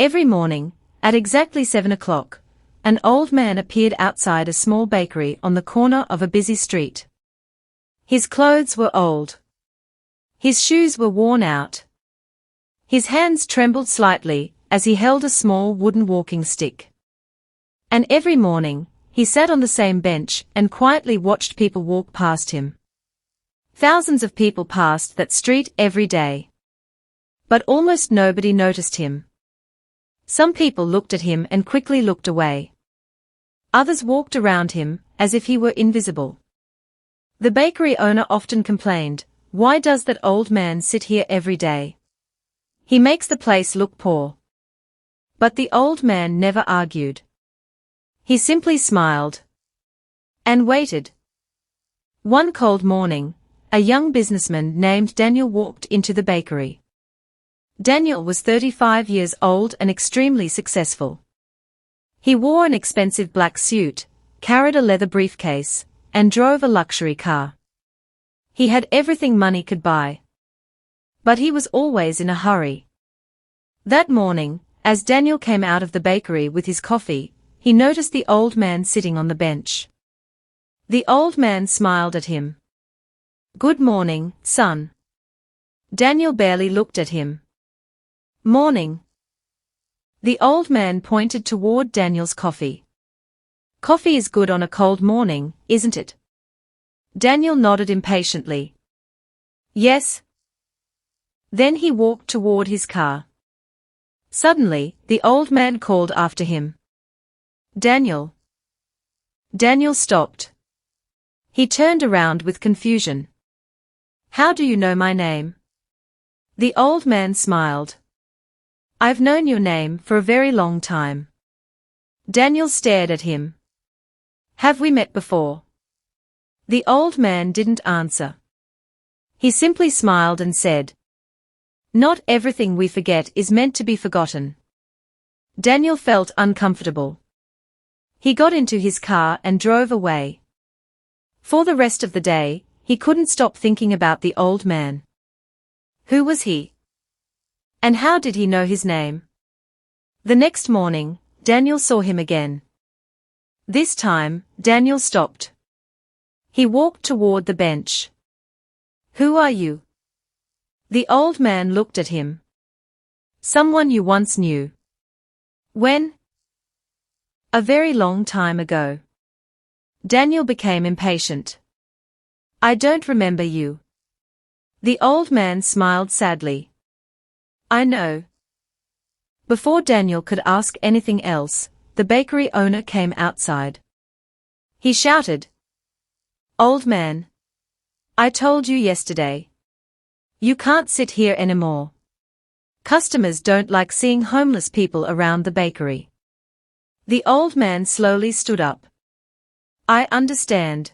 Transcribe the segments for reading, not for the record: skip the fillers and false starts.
Every morning, at exactly 7 o'clock, an old man appeared outside a small bakery on the corner of a busy street. His clothes were old. His shoes were worn out. His hands trembled slightly as he held a small wooden walking stick. And every morning, he sat on the same bench and quietly watched people walk past him. Thousands of people passed that street every day. But almost nobody noticed him. Some people looked at him and quickly looked away. Others walked around him, as if he were invisible. The bakery owner often complained, "Why does that old man sit here every day? He makes the place look poor." But the old man never argued. He simply smiled and waited. One cold morning, a young businessman named Daniel walked into the bakery. Daniel was 35 years old and extremely successful. He wore an expensive black suit, carried a leather briefcase, and drove a luxury car. He had everything money could buy. But he was always in a hurry. That morning, as Daniel came out of the bakery with his coffee, he noticed the old man sitting on the bench. The old man smiled at him. "Good morning, son." Daniel barely looked at him. "Morning." The old man pointed toward Daniel's coffee. "Coffee is good on a cold morning, isn't it?" Daniel nodded impatiently. "Yes." Then he walked toward his car. Suddenly, the old man called after him. "Daniel." Daniel stopped. He turned around with confusion. "How do you know my name?" The old man smiled. "I've known your name for a very long time." Daniel stared at him. "Have we met before?" The old man didn't answer. He simply smiled and said, "Not everything we forget is meant to be forgotten." Daniel felt uncomfortable. He got into his car and drove away. For the rest of the day, he couldn't stop thinking about the old man. Who was he? And how did he know his name? The next morning, Daniel saw him again. This time, Daniel stopped. He walked toward the bench. "Who are you?" The old man looked at him. "Someone you once knew." "When?" "A very long time ago." Daniel became impatient. "I don't remember you." The old man smiled sadly. "I know." Before Daniel could ask anything else, the bakery owner came outside. He shouted, "Old man! I told you yesterday. You can't sit here anymore. Customers don't like seeing homeless people around the bakery." The old man slowly stood up. "I understand."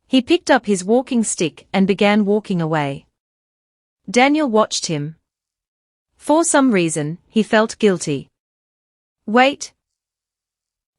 He picked up his walking stick and began walking away. Daniel watched him. For some reason, he felt guilty. "Wait."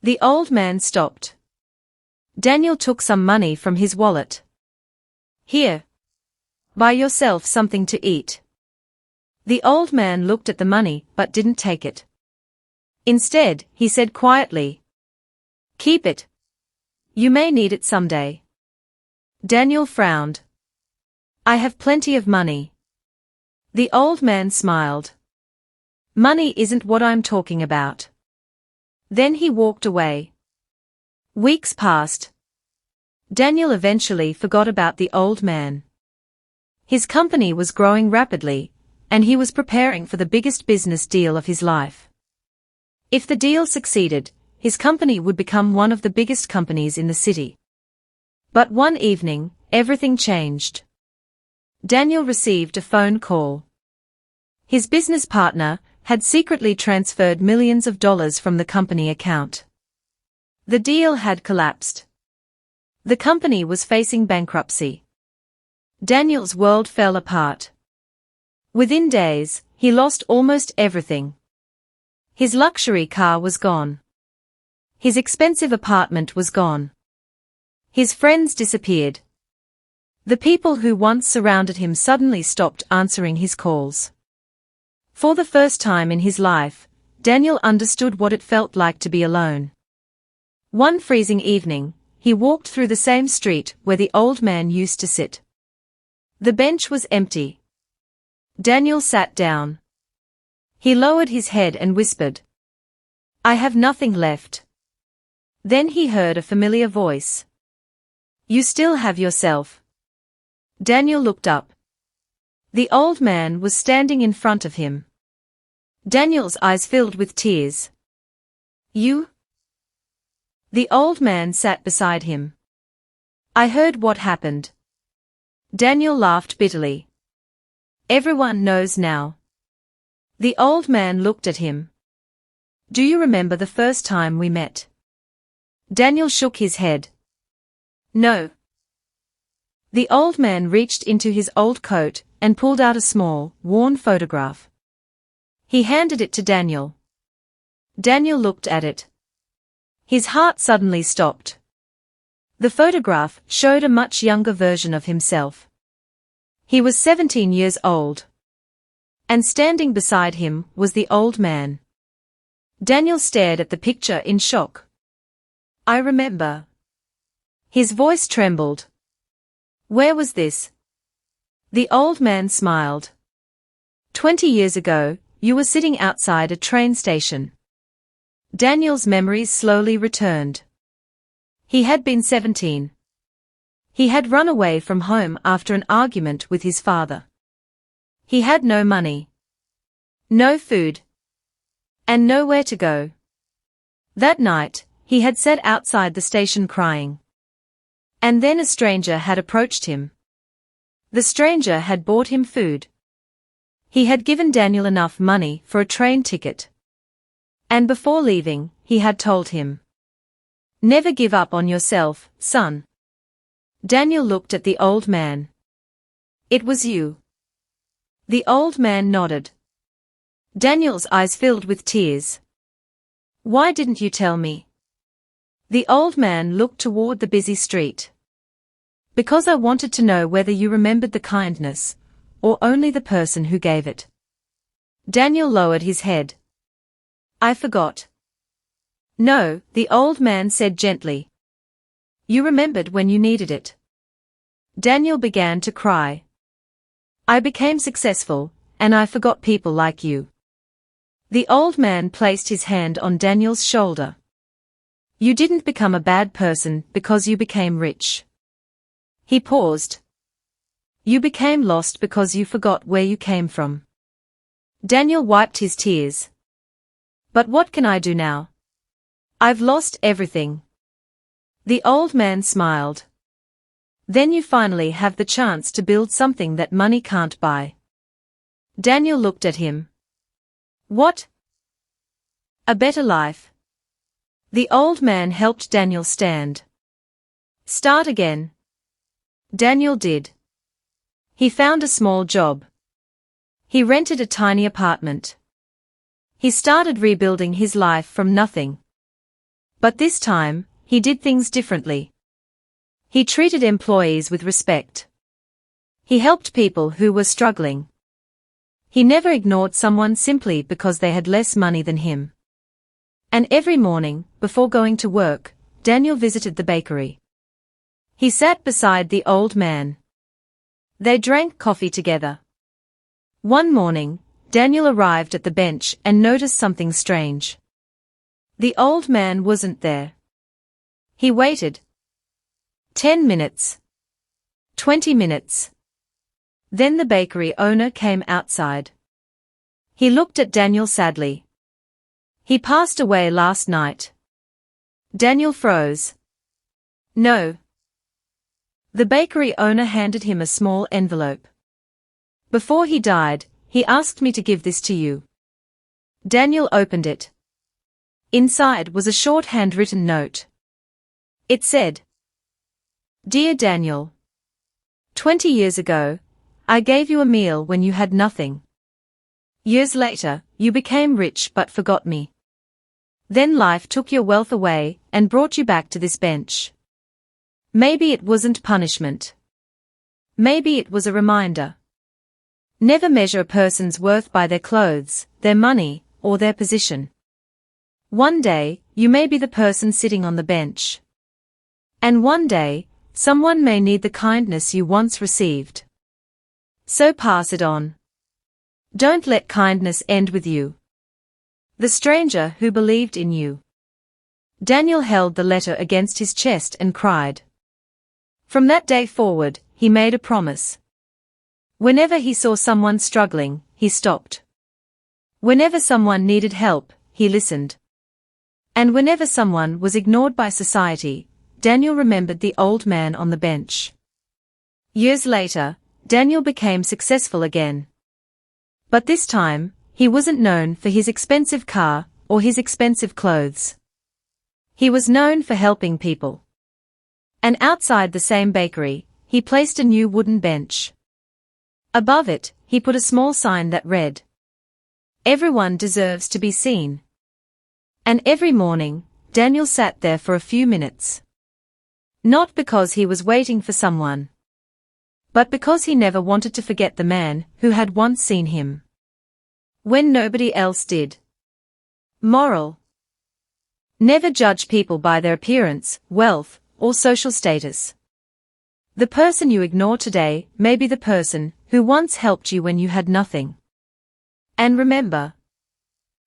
The old man stopped. Daniel took some money from his wallet. "Here. Buy yourself something to eat." The old man looked at the money but didn't take it. Instead, he said quietly, "Keep it. You may need it someday." Daniel frowned. "I have plenty of money." The old man smiled. "Money isn't what I'm talking about." Then he walked away. Weeks passed. Daniel eventually forgot about the old man. His company was growing rapidly, and he was preparing for the biggest business deal of his life. If the deal succeeded, his company would become one of the biggest companies in the city. But one evening, everything changed. Daniel received a phone call. His business partner had secretly transferred millions of dollars from the company account. The deal had collapsed. The company was facing bankruptcy. Daniel's world fell apart. Within days, he lost almost everything. His luxury car was gone. His expensive apartment was gone. His friends disappeared. The people who once surrounded him suddenly stopped answering his calls. For the first time in his life, Daniel understood what it felt like to be alone. One freezing evening, he walked through the same street where the old man used to sit. The bench was empty. Daniel sat down. He lowered his head and whispered, "I have nothing left." Then he heard a familiar voice. "You still have yourself." Daniel looked up. The old man was standing in front of him. Daniel's eyes filled with tears. "You?" The old man sat beside him. "I heard what happened." Daniel laughed bitterly. "Everyone knows now." The old man looked at him. "Do you remember the first time we met?" Daniel shook his head. "No." The old man reached into his old coat and pulled out a small, worn photograph. He handed it to Daniel. Daniel looked at it. His heart suddenly stopped. The photograph showed a much younger version of himself. He was 17 years old. And standing beside him was the old man. Daniel stared at the picture in shock. "I remember." His voice trembled. "Where was this?" The old man smiled. 20 years ago, you were sitting outside a train station." Daniel's memories slowly returned. He had been 17. He had run away from home after an argument with his father. He had no money, no food, and nowhere to go. That night, he had sat outside the station crying. And then a stranger had approached him. The stranger had bought him food. He had given Daniel enough money for a train ticket. And before leaving, he had told him, "Never give up on yourself, son." Daniel looked at the old man. "It was you." The old man nodded. Daniel's eyes filled with tears. "Why didn't you tell me?" The old man looked toward the busy street. "Because I wanted to know whether you remembered the kindness, or only the person who gave it." Daniel lowered his head. "I forgot." "No," the old man said gently. "You remembered when you needed it." Daniel began to cry. "I became successful, and I forgot people like you." The old man placed his hand on Daniel's shoulder. "You didn't become a bad person because you became rich." He paused. "You became lost because you forgot where you came from." Daniel wiped his tears. "But what can I do now? I've lost everything." The old man smiled. "Then you finally have the chance to build something that money can't buy." Daniel looked at him. "What?" "A better life." The old man helped Daniel stand. "Start again." Daniel did. He found a small job. He rented a tiny apartment. He started rebuilding his life from nothing. But this time, he did things differently. He treated employees with respect. He helped people who were struggling. He never ignored someone simply because they had less money than him. And every morning, before going to work, Daniel visited the bakery. He sat beside the old man. They drank coffee together. One morning, Daniel arrived at the bench and noticed something strange. The old man wasn't there. He waited. 10 minutes. 20 minutes. Then the bakery owner came outside. He looked at Daniel sadly. "He passed away last night." Daniel froze. "No." The bakery owner handed him a small envelope. "Before he died, he asked me to give this to you." Daniel opened it. Inside was a short handwritten note. It said, "Dear Daniel, 20 years ago, I gave you a meal when you had nothing. Years later, you became rich but forgot me. Then life took your wealth away and brought you back to this bench. Maybe it wasn't punishment. Maybe it was a reminder. Never measure a person's worth by their clothes, their money, or their position. One day, you may be the person sitting on the bench. And one day, someone may need the kindness you once received. So pass it on. Don't let kindness end with you. The stranger who believed in you. Daniel held the letter against his chest and cried. From that day forward, he made a promise. Whenever he saw someone struggling, he stopped. Whenever someone needed help, he listened. And whenever someone was ignored by society, Daniel remembered the old man on the bench. Years later, Daniel became successful again. But this time, he wasn't known for his expensive car or his expensive clothes. He was known for helping people. And outside the same bakery, he placed a new wooden bench. Above it, he put a small sign that read, "Everyone deserves to be seen." And every morning, Daniel sat there for a few minutes. Not because he was waiting for someone, but because he never wanted to forget the man who had once seen him when nobody else did. Moral: never judge people by their appearance, wealth, or social status. The person you ignore today may be the person who once helped you when you had nothing. And remember,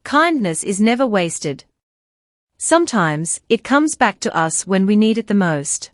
kindness is never wasted. Sometimes, it comes back to us when we need it the most.